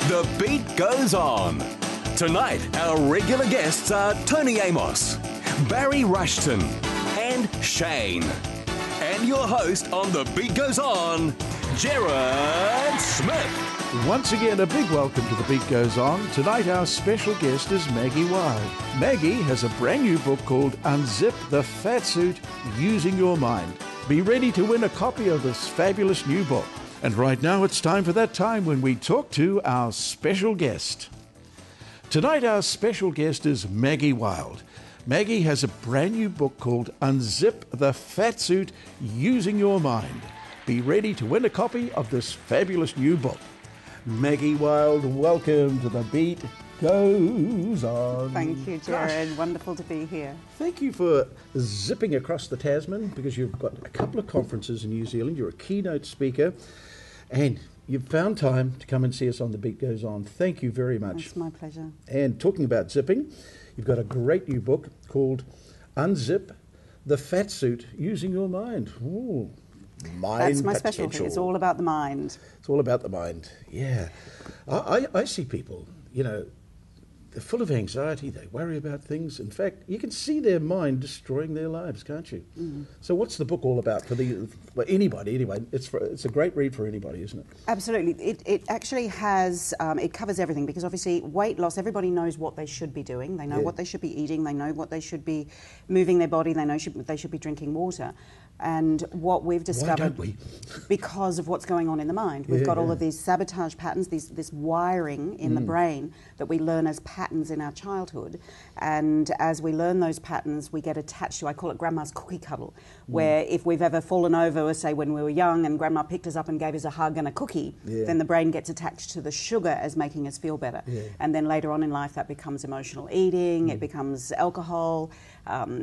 The beat goes on. Tonight, our regular guests are Tony Amos, Barry Rushton, and Shane. And your host on The Beat Goes On, Gerard Smith. Once again, a big welcome to The Beat Goes On. Tonight, our special guest is Maggie Wild. Maggie has a brand new book called Unzip the Fat Suit Using Your Mind. Be ready to win a copy of this fabulous new book. And right now, it's time for that time when we talk to our special guest. Tonight, our special guest is Maggie Wild. Maggie has a brand new book called Unzip the Fat Suit Using Your Mind. Be ready to win a copy of this fabulous new book. Maggie Wild, welcome to The Beat Goes On. Thank you, Jared. Wonderful to be here. Thank you for zipping across the Tasman, because you've got a couple of conferences in New Zealand. You're a keynote speaker, and you've found time to come and see us on The Beat Goes On. Thank you very much. It's my pleasure. And talking about zipping, you've got a great new book called Unzip the Fat Suit Using Your Mind. Ooh, mind That's my potential. specialty. It's all about the mind. It's all about the mind, yeah. I see people, you know, they're full of anxiety, they worry about things. In fact, you can see their mind destroying their lives, can't you? So what's the book all about for anybody, anyway? It's a great read for anybody, isn't it? Absolutely. It actually has, it covers everything, because obviously weight loss, everybody knows what they should be doing. They know what they should be eating. They know what they should be moving their body. They know they should be drinking water. And what we've discovered, Why don't we? because of what's going on in the mind, we've got all of these sabotage patterns, this wiring in the brain that we learn as patterns in our childhood. And as we learn those patterns, we get attached to, I call it grandma's cookie cuddle, where if we've ever fallen over, say when we were young and grandma picked us up and gave us a hug and a cookie, then the brain gets attached to the sugar as making us feel better. And then later on in life, that becomes emotional eating, it becomes alcohol,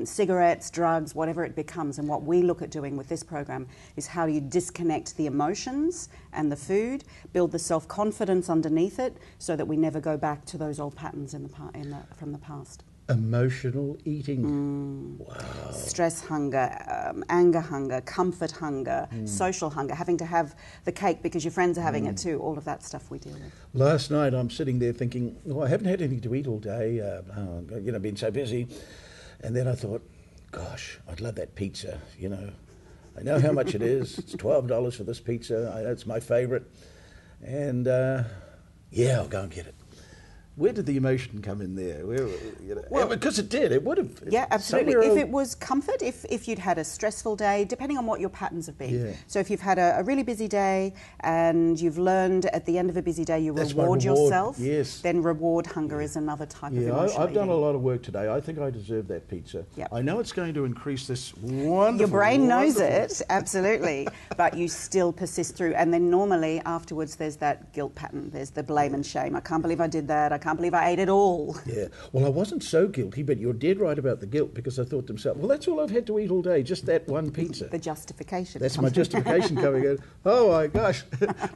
cigarettes, drugs, whatever it becomes. And what we look at doing with this program is how do you disconnect the emotions and the food, build the self-confidence underneath it, so that we never go back to those old patterns from the past. Emotional eating. Wow. Stress hunger, anger hunger, comfort hunger, social hunger, having to have the cake because your friends are having it too, all of that stuff we deal with. Last night I'm sitting there thinking, I haven't had anything to eat all day, been so busy. And then I thought, gosh, I'd love that pizza, you know. I know how much it is. It's $12 for this pizza. It's my favourite. And, I'll go and get it. Where did the emotion come in there? Because it did. It would have. Yeah, absolutely. If it was comfort, if you'd had a stressful day, depending on what your patterns have been. Yeah. So if you've had a really busy day and you've learned at the end of a busy day you reward yourself, then reward hunger is another type of emotional I've done eating. a lot of work today. I think I deserve that pizza. Yep. I know it's going to increase this wonderful... Your brain knows it, absolutely, but you still persist through. And then normally afterwards there's that guilt pattern. There's the blame and shame. I can't believe I did that. I can't believe I ate it all. Yeah. Well, I wasn't so guilty, but you're dead right about the guilt, because I thought to myself, well, that's all I've had to eat all day, just that one pizza. The justification. That's my justification coming in. Oh, my gosh.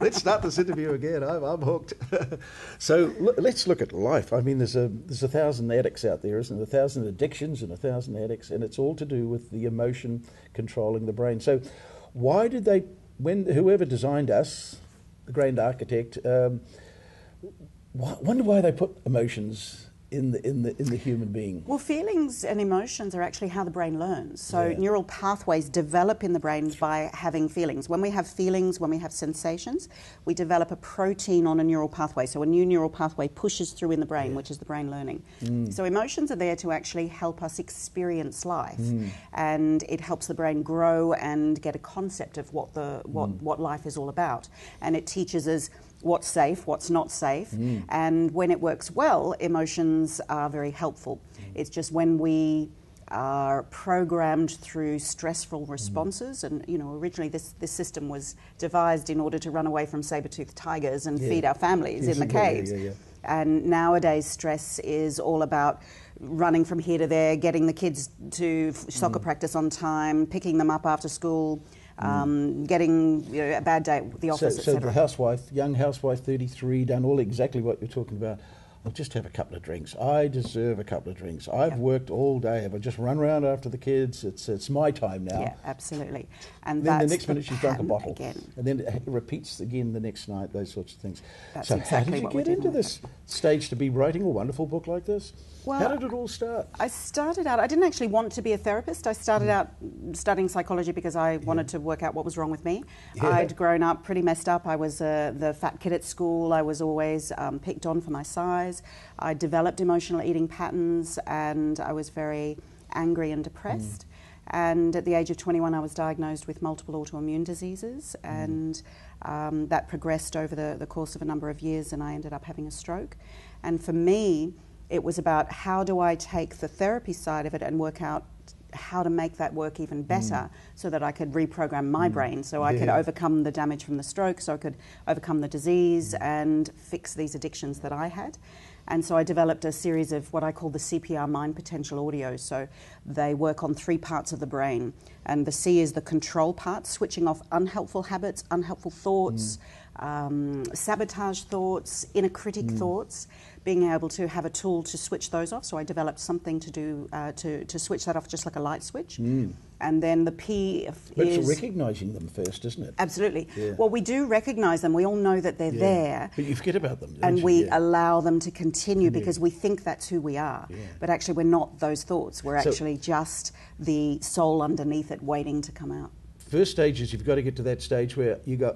Let's start this interview again. I'm hooked. So let's look at life. I mean, there's 1,000 addicts out there, isn't there? 1,000 addictions and 1,000 addicts, and it's all to do with the emotion controlling the brain. So why did whoever designed us, the grand architect, wonder why they put emotions in the human being? Well, feelings and emotions are actually how the brain learns. So neural pathways develop in the brain by having feelings. When we have feelings, when we have sensations, we develop a protein on a neural pathway. So a new neural pathway pushes through in the brain, which is the brain learning. So emotions are there to actually help us experience life, and it helps the brain grow and get a concept of what life is all about. And it teaches us what's safe, what's not safe, and when it works well, emotions are very helpful. It's just when we are programmed through stressful responses, and originally this system was devised in order to run away from saber-toothed tigers and feed our families in the caves. And nowadays stress is all about running from here to there, getting the kids to soccer practice on time, picking them up after school, getting a bad day at the office, so etc. the housewife, young housewife, 33, done all exactly what you're talking about. I'll just have a couple of drinks. I deserve a couple of drinks. I've worked all day. If I just run around after the kids, it's my time now. Yeah, absolutely. And then that's the next minute she's drunk a bottle. Again. And then it repeats again the next night, those sorts of things. That's so exactly how what did you we're get into dealing with. this stage to be writing a wonderful book like this? Well, how did it all start? I started out, I didn't actually want to be a therapist. I started out studying psychology because I wanted to work out what was wrong with me. Yeah. I'd grown up pretty messed up. I was the fat kid at school. I was always picked on for my size. I developed emotional eating patterns, and I was very angry and depressed. And at the age of 21, I was diagnosed with multiple autoimmune diseases, and that progressed over the course of a number of years, and I ended up having a stroke. And for me, it was about how do I take the therapy side of it and work out how to make that work even better so that I could reprogram my brain, so I could overcome the damage from the stroke, so I could overcome the disease and fix these addictions that I had. And so I developed a series of what I call the CPR Mind Potential Audios. So they work on 3 parts of the brain. And the C is the control part, switching off unhelpful habits, unhelpful thoughts, sabotage thoughts, inner critic thoughts, being able to have a tool to switch those off. So I developed something to do to switch that off, just like a light switch. And then the P But is... it's recognising them first, isn't it? Absolutely. Yeah. Well, we do recognise them. We all know that they're there. But you forget about them, don't And you? we allow them to continue because we think that's who we are. Yeah. But actually we're not those thoughts. We're So- actually just the soul underneath it waiting to come out. First stage is you've got to get to that stage where you go,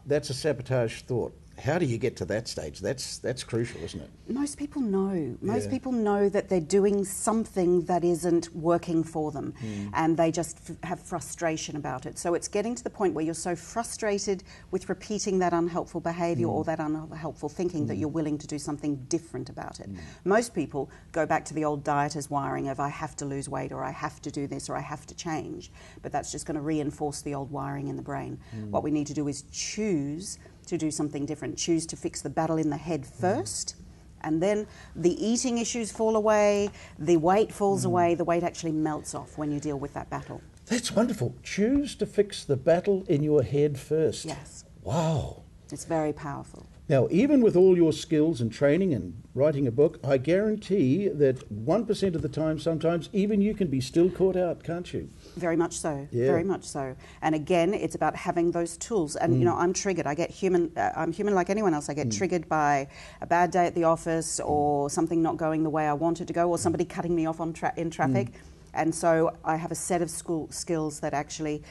that's a sabotage thought. How do you get to that stage? That's crucial, isn't it? Most people know. Most Yeah. people know that they're doing something that isn't working for them, and they just have frustration about it. So it's getting to the point where you're so frustrated with repeating that unhelpful behaviour or that unhelpful thinking that you're willing to do something different about it. Most people go back to the old dieter's wiring of I have to lose weight, or I have to do this, or I have to change. But that's just going to reinforce the old wiring in the brain. What we need to do is choose to do something different. Choose to fix the battle in the head first, and then the eating issues fall away, the weight falls away, the weight actually melts off when you deal with that battle. That's wonderful. Choose to fix the battle in your head first. Yes. Wow. It's very powerful. Now, even with all your skills and training and writing a book, I guarantee that 1% of the time, sometimes, even you can be still caught out, can't you? Very much so. Yeah. Very much so. And again, it's about having those tools. And you know, I'm triggered. I get human. I'm human like anyone else. I get triggered by a bad day at the office, or something not going the way I want it to go, or somebody cutting me off in traffic. And so I have a set of skills that actually,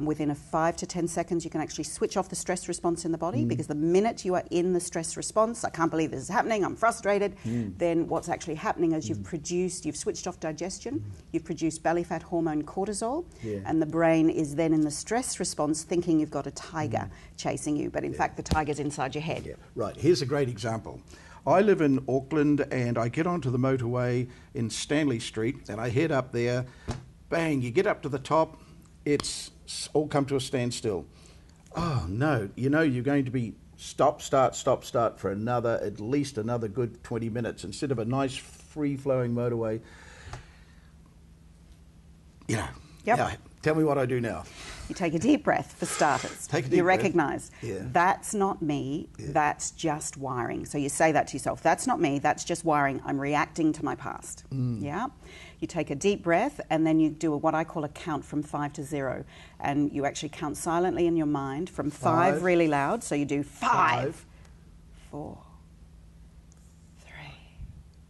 within a 5 to 10 seconds, you can actually switch off the stress response in the body, because the minute you are in the stress response, I can't believe this is happening, I'm frustrated, then what's actually happening is you've switched off digestion, you've produced belly fat hormone cortisol, and the brain is then in the stress response thinking you've got a tiger chasing you, but in fact the tiger's inside your head. Yeah. Right. Here's a great example. I live in Auckland, and I get onto the motorway in Stanley Street, and I head up there. Bang, you get up to the top, it's all come to a standstill. Oh, no, you know you're going to be stop, start for at least another good 20 minutes instead of a nice free-flowing motorway. You know, Yep. now, tell me what I do now. You take a deep breath for starters. Take a deep you breath. recognise, Yeah. that's not me, that's just wiring. So you say that to yourself, that's not me, that's just wiring. I'm reacting to my past. Yeah? You take a deep breath, and then you do what I call a count from 5 to 0. And you actually count silently in your mind from 5 really loud. So you do 5, 4, 3.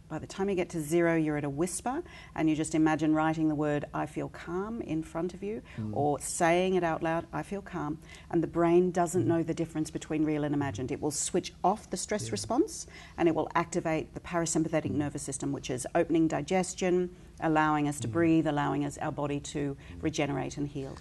By the time you get to 0, you're at a whisper, and you just imagine writing the word I feel calm in front of you, or saying it out loud, I feel calm. And the brain doesn't know the difference between real and imagined. It will switch off the stress response, and it will activate the parasympathetic nervous system, which is opening digestion, allowing us to breathe, allowing us our body to regenerate and heal.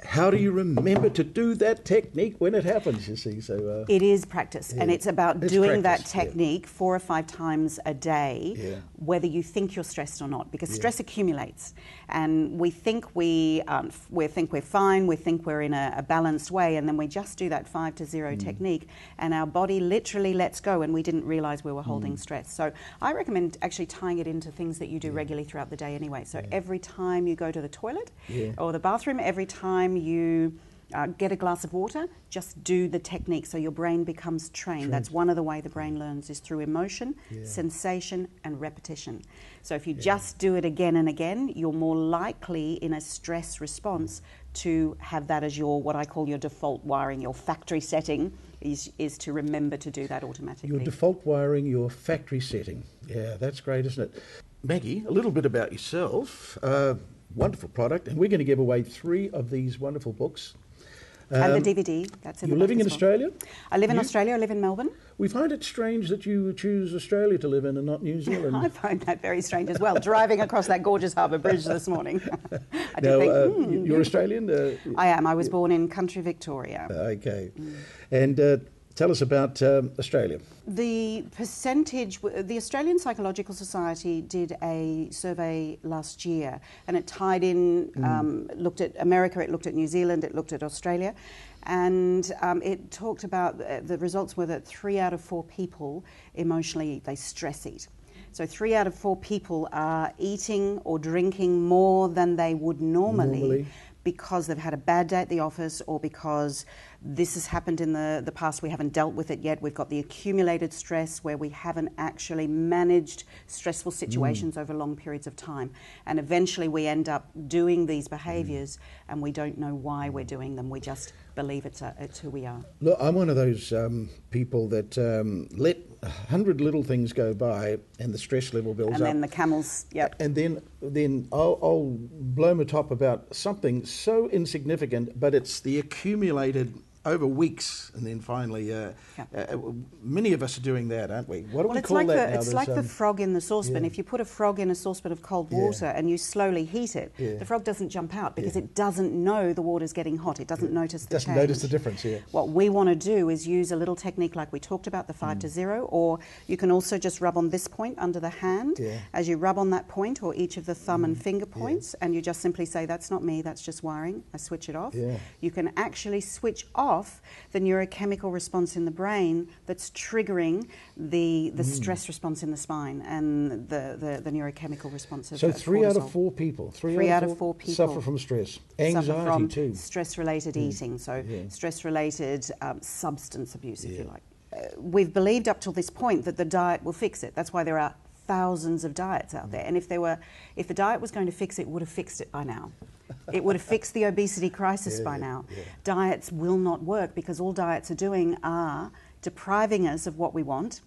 How do you remember to do that technique when it happens, you see? So It is practice, and it's about It's doing practice, that technique 4 or 5 times a day, whether you think you're stressed or not, because stress accumulates, and we think we're fine, we think we're in a balanced way, and then we just do that 5 to 0 technique, and our body literally lets go, and we didn't realise we were holding stress. So I recommend actually tying it into things that you do regularly throughout the day anyway. So every time you go to the toilet or the bathroom, every time you get a glass of water, just do the technique so your brain becomes trained. That's one of the way the brain learns, is through emotion, sensation and repetition. So if you just do it again and again, you're more likely in a stress response to have that as your, what I call your default wiring, your factory setting, is to remember to do that automatically. Your default wiring, your factory setting. Yeah, that's great, isn't it? Maggie, a little bit about yourself. Wonderful product, and we're going to give away 3 of these wonderful books. And the DVD, that's in You're the living in box as well. Australia? I live in Australia, I live in Melbourne. We find it strange that you choose Australia to live in and not New Zealand. I find that very strange as well, driving across that gorgeous harbour bridge this morning. I did Now, think, you're Australian? I am. I was born in country Victoria. Okay. And tell us about Australia. The percentage, the Australian Psychological Society did a survey last year, and it tied in, looked at America, it looked at New Zealand, it looked at Australia, and it talked about, the results were that 3 out of 4 people emotionally, they stress eat. So 3 out of 4 people are eating or drinking more than they would normally. Because they've had a bad day at the office, or because this has happened in the past, we haven't dealt with it yet. We've got the accumulated stress where we haven't actually managed stressful situations over long periods of time. And eventually we end up doing these behaviours and we don't know why we're doing them. We just believe it's who we are. Look, I'm one of those people that let 100 little things go by and the stress level builds up. And then the camels, And then I'll blow my top about something so insignificant, but it's the accumulated over weeks, and then finally, many of us are doing that, aren't we? What do we call that now? It's like the frog in the saucepan. If you put a frog in a saucepan of cold water and you slowly heat it, the frog doesn't jump out because it doesn't know the water's getting hot. It doesn't notice the change. Doesn't notice the difference, What we want to do is use a little technique like we talked about, the 5 to 0, or you can also just rub on this point under the hand. As you rub on that point, or each of the thumb and finger points, and you just simply say, that's not me, that's just wiring. I switch it off. You can actually switch off the neurochemical response in the brain that's triggering the stress response in the spine and the neurochemical response of So 3 out of cortisol. 4 people, 3 out of 4 people suffer from stress, anxiety too. Stress-related eating, so stress-related substance abuse, if you like. We've believed up till this point that the diet will fix it. That's why there are thousands of diets out there. And if the diet was going to fix it, it would have fixed it by now. It would have fixed the obesity crisis by now. Diets will not work because all diets are doing are depriving us of what we want.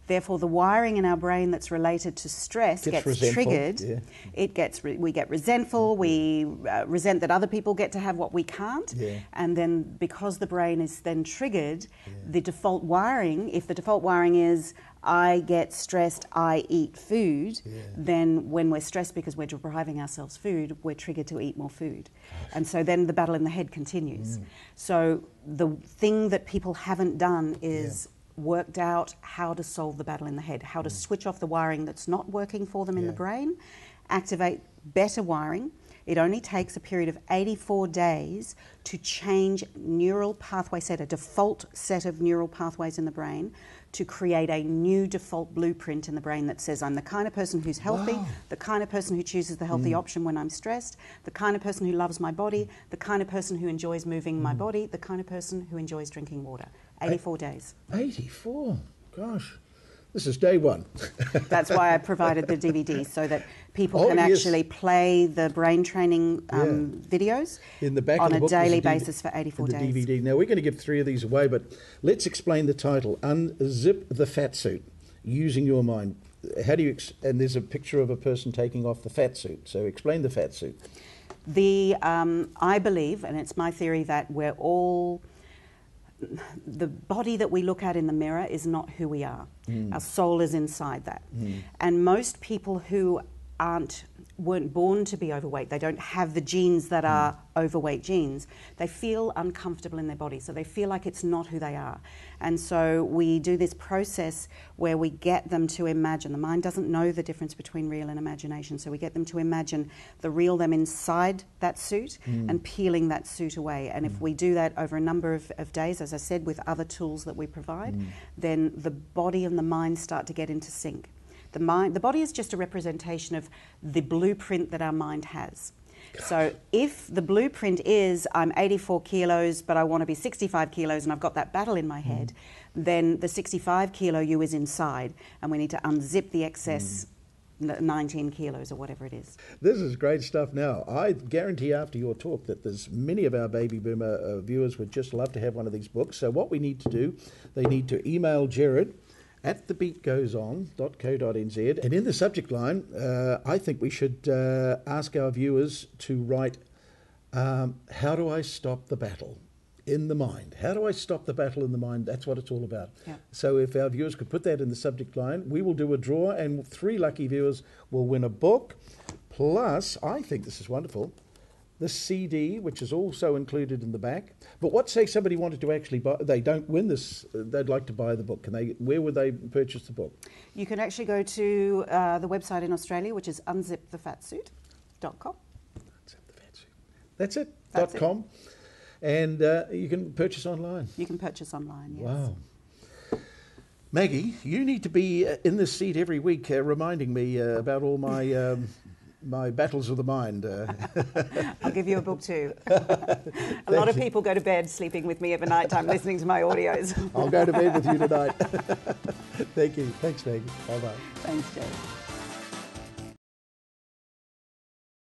Therefore, the wiring in our brain that's related to stress gets triggered. We get resentful. We resent that other people get to have what we can't. And then because the brain is then triggered, the default wiring, if the default wiring is I get stressed, I eat food, then when we're stressed because we're depriving ourselves food, we're triggered to eat more food. And so then the battle in the head continues. So the thing that people haven't done is worked out how to solve the battle in the head, how to switch off the wiring that's not working for them in the brain, activate better wiring. It only takes a period of 84 days to change neural pathway set, a default set of neural pathways in the brain, to create a new default blueprint in the brain that says I'm the kind of person who's healthy, the kind of person who chooses the healthy option when I'm stressed, the kind of person who loves my body, the kind of person who enjoys moving my body, the kind of person who enjoys drinking water. 84 days. 84? Gosh. This is day one. That's why I provided the DVD, so that people can actually play the brain training videos in the back on of the a book, daily basis for 84 days. DVD. Now, we're going to give 3 of these away, but let's explain the title, Unzip the Fat Suit, Using Your Mind. How do you... and there's a picture of a person taking off the fat suit, so explain the fat suit. I believe, and it's my theory, that we're all... the body that we look at in the mirror is not who we are. Our soul is inside that. And most people who weren't born to be overweight, they don't have the genes that are overweight genes, they feel uncomfortable in their body, so they feel like it's not who they are. And so we do this process where we get them to imagine. The mind doesn't know the difference between real and imagination, so we get them to imagine the real them inside that suit and peeling that suit away. And if we do that over a number of days, as I said, with other tools that we provide, then the body and the mind start to get into sync. The body is just a representation of the blueprint that our mind has. So if the blueprint is I'm 84 kilos, but I want to be 65 kilos and I've got that battle in my head, then the 65 kilo you is inside and we need to unzip the excess 19 kilos or whatever it is. This is great stuff now. I guarantee after your talk that there's many of our baby boomer viewers would just love to have one of these books. So what we need to do, they need to email Jared at thebeatgoeson.co.nz, and in the subject line, I think we should ask our viewers to write, how do I stop the battle in the mind? How do I stop the battle in the mind? That's what it's all about. Yeah. So if our viewers could put that in the subject line, we will do a draw, and 3 lucky viewers will win a book, plus, I think this is wonderful, the CD, which is also included in the back. But what, say somebody wanted to actually buy, they don't win this, they'd like to buy the book. Where would they purchase the book? You can actually go to the website in Australia, which is unzipthefatsuit.com. That's it, .com. And you can purchase online. You can purchase online, yes. Wow. Maggie, you need to be in this seat every week reminding me about all my my battles of the mind. I'll give you a book too. A lot of people go to bed sleeping with me every night time listening to my audios. I'll go to bed with you tonight. Thank you. Thanks, Maggie. Bye-bye. Thanks, Jay.